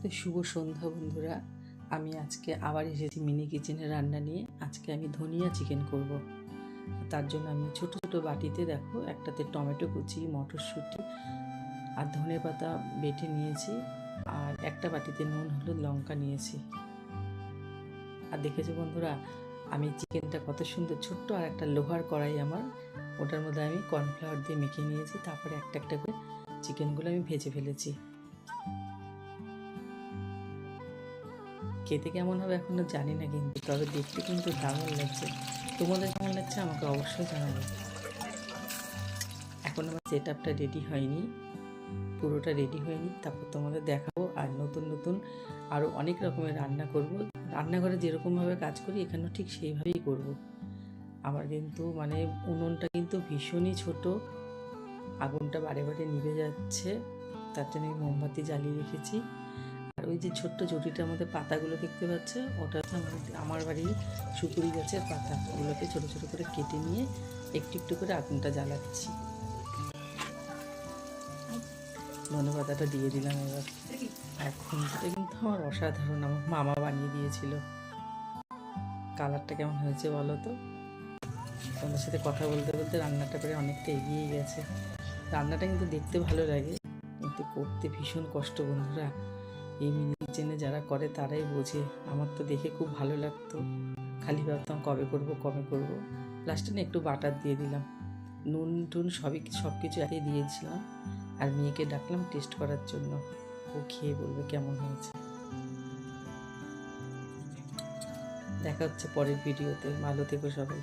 তো শুভ সন্ধ্যা বন্ধুরা। আমি আজকে আবার এসেছি মিনি কিচেনের রান্না নিয়ে। আজকে আমি ধনিয়া চিকেন করব। তার জন্য আমি ছোট ছোট বাটিতে দেখো একটাতে টমেটো কুচি, মটরশুঁটি আর ধনেপাতা বেটে নিয়েছি, আর একটা বাটিতে নুন, হলুদ, লঙ্কা নিয়েছি। আর দেখেছো বন্ধুরা, আমি চিকেনটা কত সুন্দর ছোট্ট, আর একটা লোহার কড়াই আমার, ওটার মধ্যে আমি কর্নফ্লাওয়ার দিয়ে মেখে নিয়েছি। তারপরে একটা একটা করে চিকেনগুলো আমি ভেজে ফেলেছি। খেতে কেমন হবে এখনও জানি না, কিন্তু তবে দেখতে কিন্তু দারুণ লাগছে। তোমাদের কেমন লাগছে আমাকে অবশ্যই জানাবে। এখন আমার সেট আপটা রেডি হয়নি, পুরোটা রেডি হয়নি, তারপর তোমাদের দেখাবো। আর নতুন নতুন আরও অনেক রকমের রান্না করব। রান্নাঘরে যেরকমভাবে কাজ করি এখানেও ঠিক সেইভাবেই করব। আমার কিন্তু উনুনটা কিন্তু ভীষণই ছোট, আগুনটা বারে বারে নিভে যাচ্ছে, তার জন্য আমি মোমবাতি জ্বালিয়ে রেখেছি। আর ওই যে ছোট্ট ঝুড়িটার মধ্যে পাতাগুলো দেখতে পাচ্ছ, ওটা হচ্ছে আমার বাড়ির সুপুরি গাছের পাতা। ওগুলোকে ছোটো ছোটো করে কেটে নিয়ে একটু একটু করে আগুনটা জ্বালাচ্ছি। ধনে পাতাটা দিয়ে দিলাম এবার। আর খুন্তিটা কিন্তু আমার অসাধারণ, আমার মামা বানিয়ে দিয়েছিল। কালারটা কেমন হয়েছে বলো তো? তোমাদের সাথে কথা বলতে বলতে রান্নাটা প্রায় অনেকটা এগিয়ে গেছে। রান্নাটা কিন্তু দেখতে ভালো লাগে, কিন্তু করতে ভীষণ কষ্ট বন্ধুরা। এই মিনি কিচেনে যারা করে তারাই বোঝে। আমার তো দেখে খুব ভালো লাগতো, খালি ভাবতাম কবে করব কবে করব। লাস্টে না একটু বাটার দিয়ে দিলাম, নুন টুন সব কিছু একেই দিয়েছিলাম। আর মেয়েকে ডাকলাম টেস্ট করার জন্য, ও খেয়ে বলবে কেমন হয়েছে। দেখা হচ্ছে পরের ভিডিওতে। ভালো থেকো সবাই।